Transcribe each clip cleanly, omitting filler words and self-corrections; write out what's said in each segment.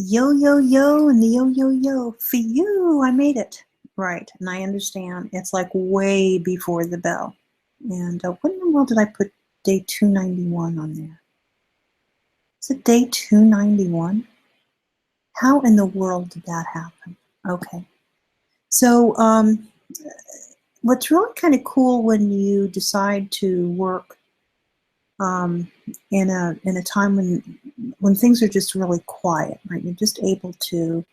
Yo, yo, yo, and the yo, yo, yo. For you, I made it. Right, and I understand. It's like way before the bell. And what in the world did I put day 291 on there? Is it day 291? How in the world did that happen? Okay. So what's really kind of cool when you decide to work in a time when things are just really quiet, right? You're just able to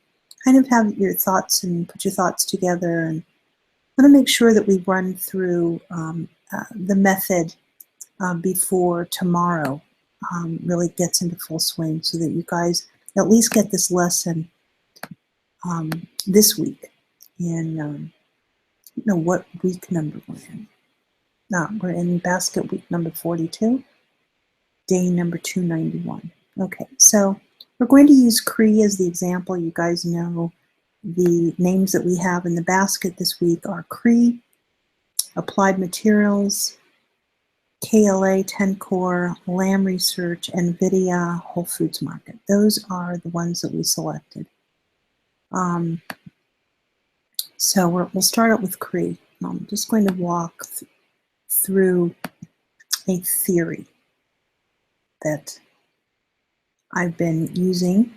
kind of have your thoughts and put your thoughts together, and want to make sure that we run through the method before tomorrow really gets into full swing, so that you guys at least get this lesson this week. In I don't know what week number we're in. No, we're in basket week number 42. Day number 291. Okay, so we're going to use Cree as the example. You guys know the names that we have in the basket this week are Cree, Applied Materials, KLA, Tencor, Lamb Research, NVIDIA, Whole Foods Market. Those are the ones that we selected. So we'll start out with Cree. I'm just going to walk through a theory that I've been using,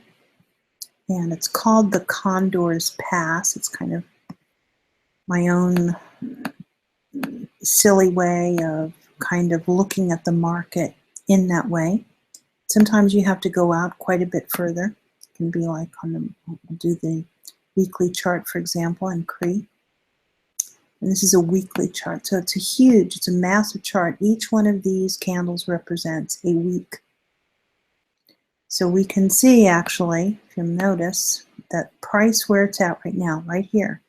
and it's called the Condor's Pass. It's kind of my own silly way of kind of looking at the market in that way. Sometimes you have to go out quite a bit further. It can be like I'll do the weekly chart, for example, in Cree. And this is a weekly chart, so it's a massive chart. Each one of these candles represents a week. So we can see, actually, if you'll notice, that price where it's at right now, right here,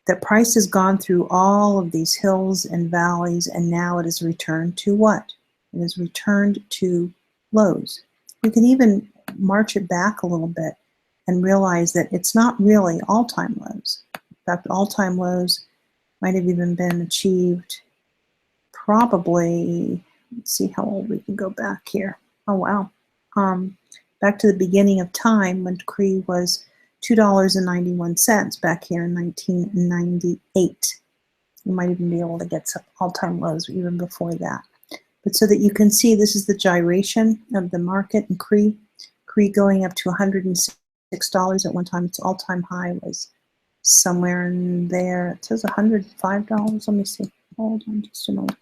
that price has gone through all of these hills and valleys, and now it has returned to what? It has returned to lows. You can even march it back a little bit and realize that it's not really all-time lows. In fact, all-time lows might have even been achieved probably, let's see how old we can go back here. Oh, wow. Back to the beginning of time when Cree was $2.91 back here in 1998. You might even be able to get some all-time lows even before that. But so that you can see, this is the gyration of the market in Cree. Cree going up to $106 at one time. Its all-time high was somewhere in there. It says $105. Let me see. Hold on just a moment.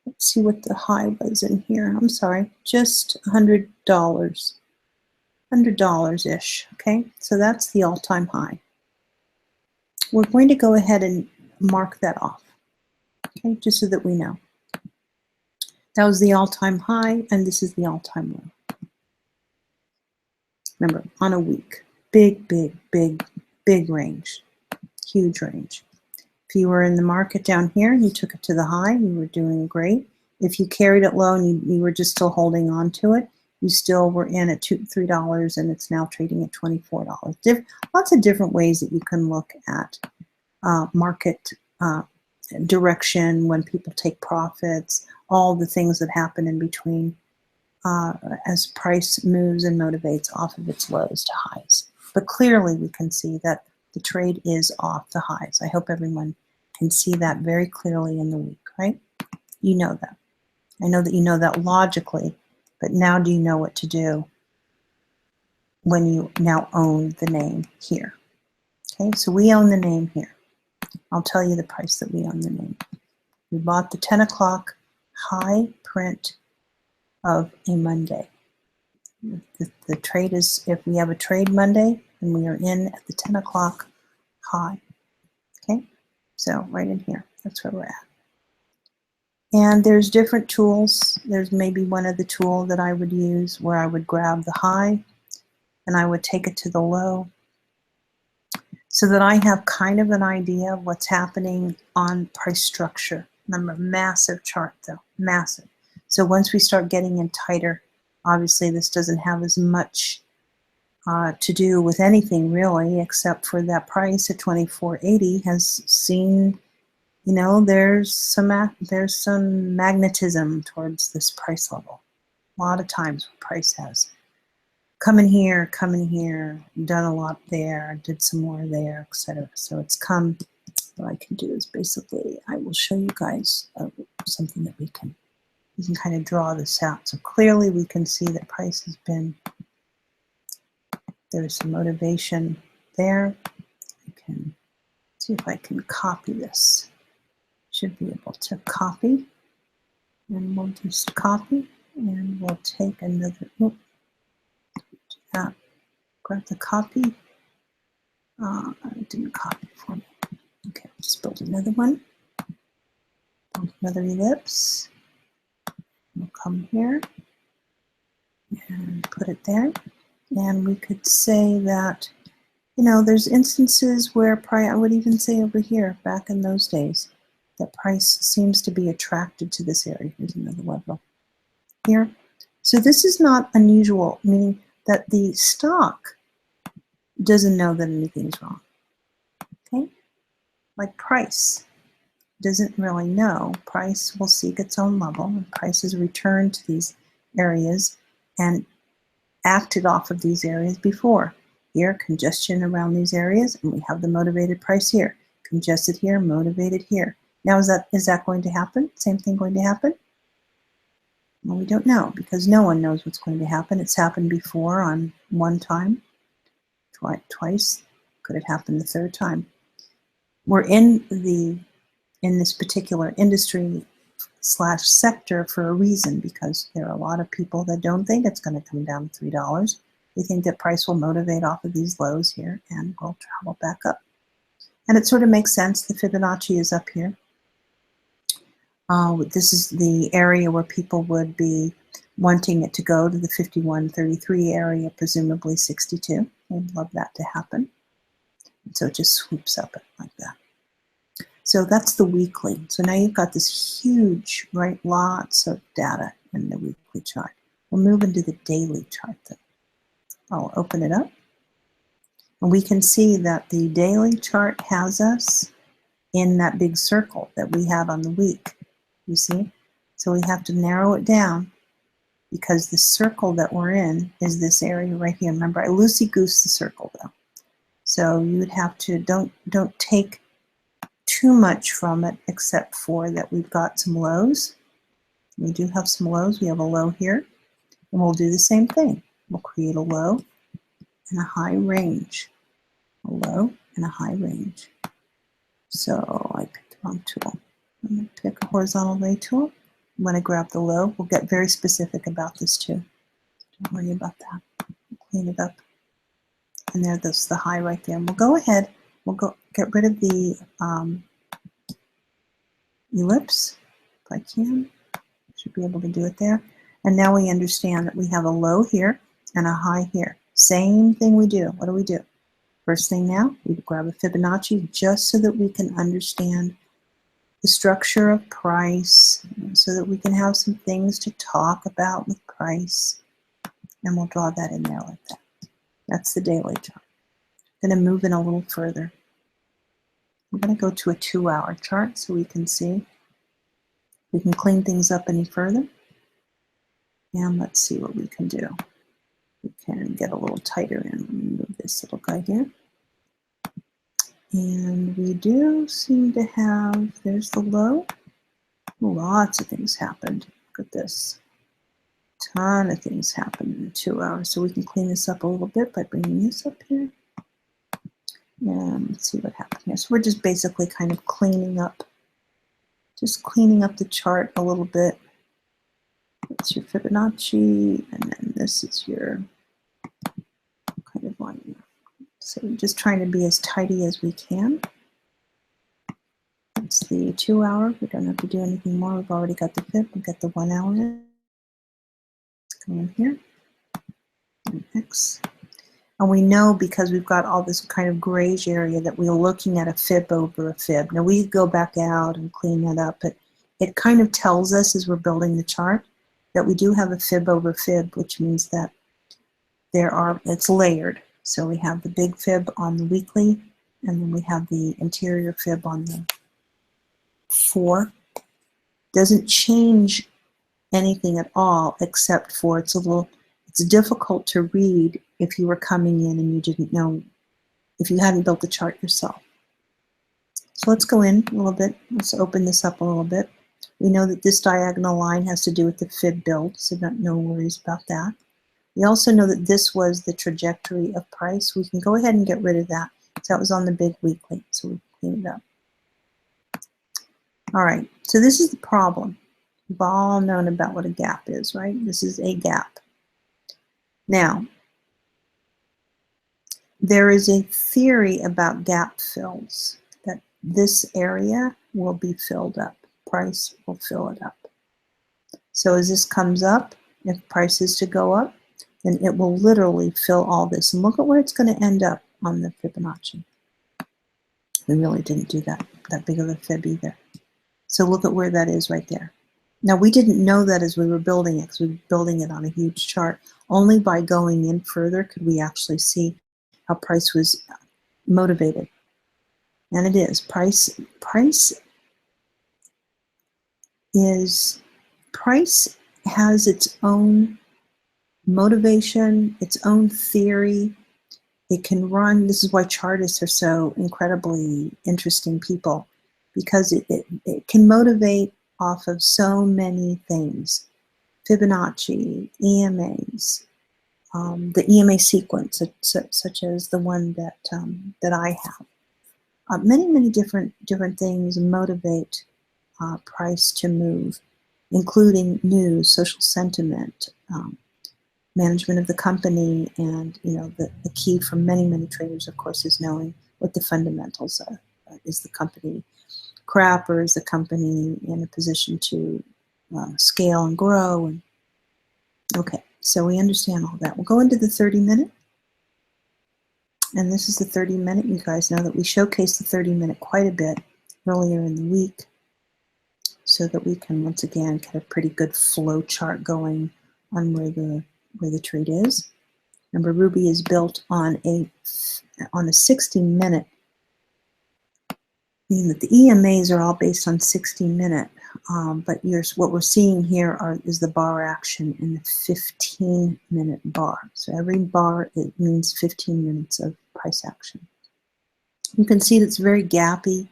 Let's see what the high was in here. I'm sorry, just $100. $100-ish, okay? So that's the all-time high. We're going to go ahead and mark that off, okay, just so that we know. That was the all-time high, and this is the all-time low. Remember, on a week. Big, big, big, big range. Huge range. If you were in the market down here and you took it to the high, you were doing great. If you carried it low and you were just still holding on to it, you still were in at $3 and it's now trading at $24. Lots of different ways that you can look at market direction, when people take profits, all the things that happen in between as price moves and motivates off of its lows to highs. But clearly we can see that the trade is off the highs. I hope everyone can see that very clearly in the week, right? You know that. I know that you know that logically, but now do you know what to do when you now own the name here? Okay, so we own the name here. I'll tell you the price that we own the name. We bought the 10 o'clock high print of a Monday. The trade is, if we have a trade Monday, then we are in at the 10 o'clock high. Okay, so right in here, that's where we're at. And there's different tools. There's maybe one of the tool that I would use where I would grab the high and I would take it to the low so that I have kind of an idea of what's happening on price structure. Remember, massive chart though, massive. So once we start getting in tighter, obviously this doesn't have as much to do with anything really, except for that price at 24.80 has seen, you know, there's some magnetism towards this price level. A lot of times price has come in here, done a lot there, did some more there, etc. So it's come. What I can do is basically, I will show you guys something that we can kind of draw this out. So clearly we can see that price has been, there's some motivation there. I can see if I can copy this. Should be able to copy, and we'll just copy, and we'll take another, grab the copy. It didn't copy for me. Okay, just build another one. Build another ellipse. We'll come here and put it there. And we could say that, you know, there's instances where I would even say over here, back in those days, that price seems to be attracted to this area. Here's another level here. So this is not unusual, meaning that the stock doesn't know that anything's wrong. Okay? Like price doesn't really know. Price will seek its own level, and price has returned to these areas and acted off of these areas before. Here, congestion around these areas, and we have the motivated price here. Congested here, motivated here. Now, is that going to happen? Same thing going to happen? Well, we don't know, because no one knows what's going to happen. It's happened before on one time, twice. Could it happen the third time? We're in this particular industry / sector for a reason, because there are a lot of people that don't think it's going to come down to $3. They think that price will motivate off of these lows here and will travel back up. And it sort of makes sense. The Fibonacci is up here. This is the area where people would be wanting it to go to the 51.33 area, presumably 62. They'd love that to happen. And so it just swoops up like that. So that's the weekly. So now you've got this huge, right, lots of data in the weekly chart. We'll move into the daily chart then. I'll open it up. And we can see that the daily chart has us in that big circle that we have on the week. You see? So we have to narrow it down, because the circle that we're in is this area right here. Remember, I loosey-goose the circle though. So you would have to, don't take too much from it, except for that we've got some lows. We do have some lows. We have a low here, and we'll do the same thing. We'll create a low and a high range. A low and a high range. So I picked the wrong tool. I'm going to pick a horizontal ray tool. When I grab the low, we'll get very specific about this too. Don't worry about that. We'll clean it up. And there's the high right there. And we'll go ahead. We'll get rid of the ellipse, if I can. Should be able to do it there. And now we understand that we have a low here and a high here. Same thing we do. What do? First thing now, we grab a Fibonacci just so that we can understand the structure of price, so that we can have some things to talk about with price. And we'll draw that in there like that. That's the daily chart. I'm going to move in a little further. I'm going to go to a 2-hour chart so we can see if we can clean things up any further. And let's see what we can do. We can get a little tighter in. Let me move this little guy here. And we do seem to have, there's the low. Lots of things happened. Look at this. Ton of things happened in 2 hours. So we can clean this up a little bit by bringing this up here. And let's see what happened here. So we're just basically kind of cleaning up, the chart a little bit. That's your Fibonacci, and then this is your kind of line. So we're just trying to be as tidy as we can. That's the 2 hour. We don't have to do anything more. We've already got the Fib. We've got the 1 hour. Let's come in here. And X. And we know, because we've got all this kind of grayish area, that we're looking at a Fib over a Fib. Now we go back out and clean that up, but it kind of tells us as we're building the chart that we do have a Fib over Fib, which means that it's layered. So we have the big Fib on the weekly, and then we have the interior Fib on the 4. Doesn't change anything at all, except for it's It's difficult to read if you were coming in and you didn't know, if you hadn't built the chart yourself. So let's go in a little bit. Let's open this up a little bit. We know that this diagonal line has to do with the fib build, so no worries about that. We also know that this was the trajectory of price. We can go ahead and get rid of that. So that was on the big weekly, so we clean it up. All right, so this is the problem. We've all known about what a gap is, right? This is a gap. Now, there is a theory about gap fills, that this area will be filled up. Price will fill it up. So as this comes up, if price is to go up, then it will literally fill all this. And look at where it's going to end up on the Fibonacci. We really didn't do that big of a fib either. So look at where that is right there. Now we didn't know that as we were building it, because we were building it on a huge chart. Only by going in further could we actually see how price was motivated. And it is. Price has its own motivation, its own theory. It can run. This is why chartists are so incredibly interesting people, because it can motivate off of so many things. Fibonacci, EMAs, the EMA sequence, such as the one that I have. Many different things motivate price to move, including news, social sentiment, management of the company, and the key for many traders, of course, is knowing what the fundamentals are. Is the company crap, or is the company in a position to scale and grow? And okay, so we understand all that. We'll go into the 30-minute. And this is the 30-minute. You guys know that we showcased the 30-minute quite a bit earlier in the week, so that we can once again get a pretty good flow chart going on where the trade is. Remember, Ruby is built on a 60-minute, meaning that the EMAs are all based on 60-minute. But what we're seeing here is the bar action in the 15-minute bar. So every bar, it means 15 minutes of price action. You can see that's very gappy,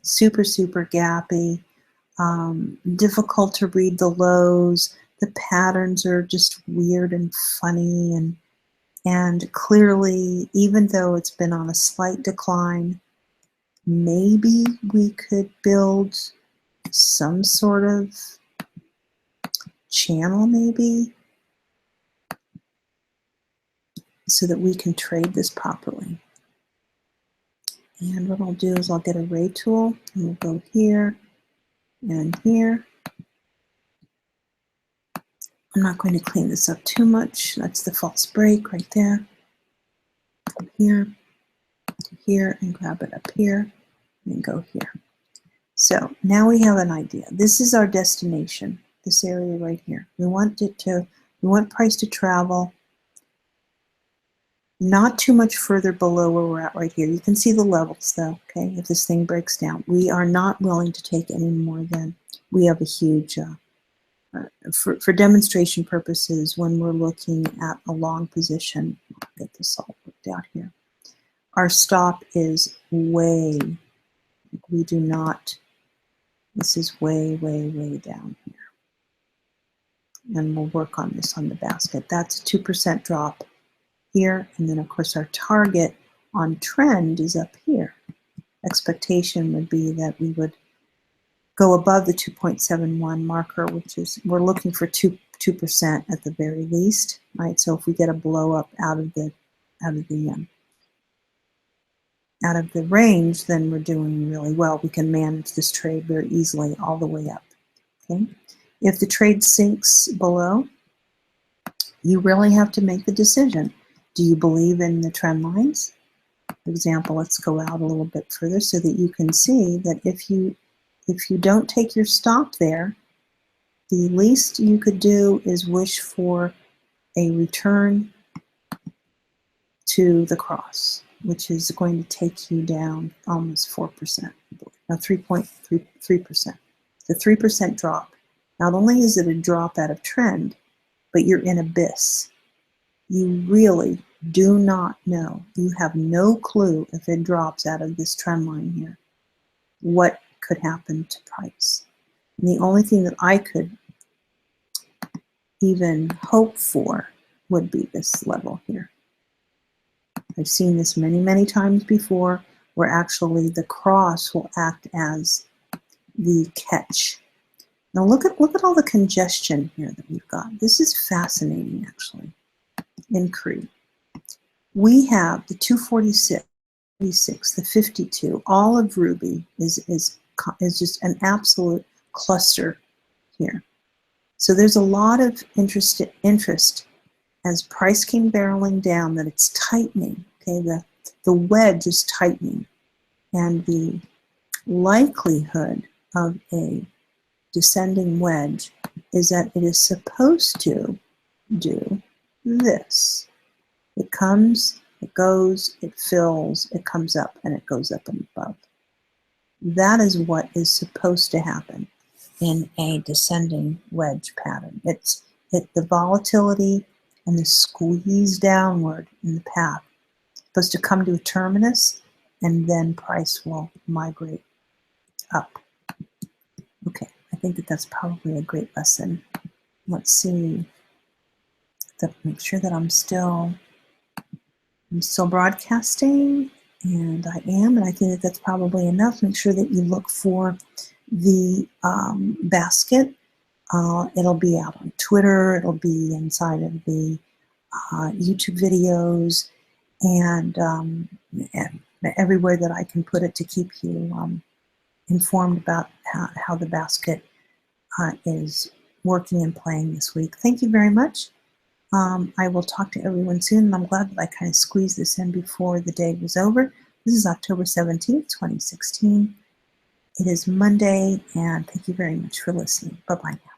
super gappy, difficult to read the lows. The patterns are just weird and funny, and clearly, even though it's been on a slight decline, maybe we could build some sort of channel, maybe, so that we can trade this properly. And what I'll do is I'll get a ray tool, and we'll go here and here. I'm not going to clean this up too much. That's the false break right there. From here to here, and grab it up here and go here. So now we have an idea. This is our destination, this area right here. We want price to travel not too much further below where we're at right here. You can see the levels though, okay, if this thing breaks down. We are not willing to take any more than, we have a huge, for demonstration purposes, when we're looking at a long position, I'll get this all worked out here. Our stop is way, we do not, this is way down here. And we'll work on this on the basket. That's a 2% drop here. And then of course our target on trend is up here. Expectation would be that we would go above the 2.71 marker, which is, we're looking for 2% at the very least, right? So if we get a blow up out of the range, then we're doing really well. We can manage this trade very easily all the way up. Okay. If the trade sinks below, you really have to make the decision. Do you believe in the trend lines? For example, let's go out a little bit further so that you can see that if you don't take your stop there, the least you could do is wish for a return to the cross, which is going to take you down almost 4%, now 3.3%. The 3% drop. Not only is it a drop out of trend, but you're in abyss. You really do not know. You have no clue if it drops out of this trend line here, what could happen to price. And the only thing that I could even hope for would be this level here. I've seen this many, many times before, where actually the cross will act as the catch. Now look at all the congestion here that we've got. This is fascinating, actually. In CRE, we have the 246, the 52. All of Ruby is just an absolute cluster here. So there's a lot of interest as price came barreling down that it's tightening. Okay, the wedge is tightening, and the likelihood of a descending wedge is that it is supposed to do this. It comes, it goes, it fills, it comes up, and it goes up and above. That is what is supposed to happen in a descending wedge pattern. It's the volatility and the squeeze downward in the path. It's supposed to come to a terminus, and then price will migrate up. Okay, I think that that's probably a great lesson. Let's see. Make sure that I'm still broadcasting, and I am, and I think that that's probably enough. Make sure that you look for the basket. It'll be out on Twitter, it'll be inside of the YouTube videos, and everywhere that I can put it to keep you informed about how the basket is working and playing this week. Thank you very much. I will talk to everyone soon, and I'm glad that I kind of squeezed this in before the day was over. This is October 17th, 2016. It is Monday, and thank you very much for listening. Bye-bye now.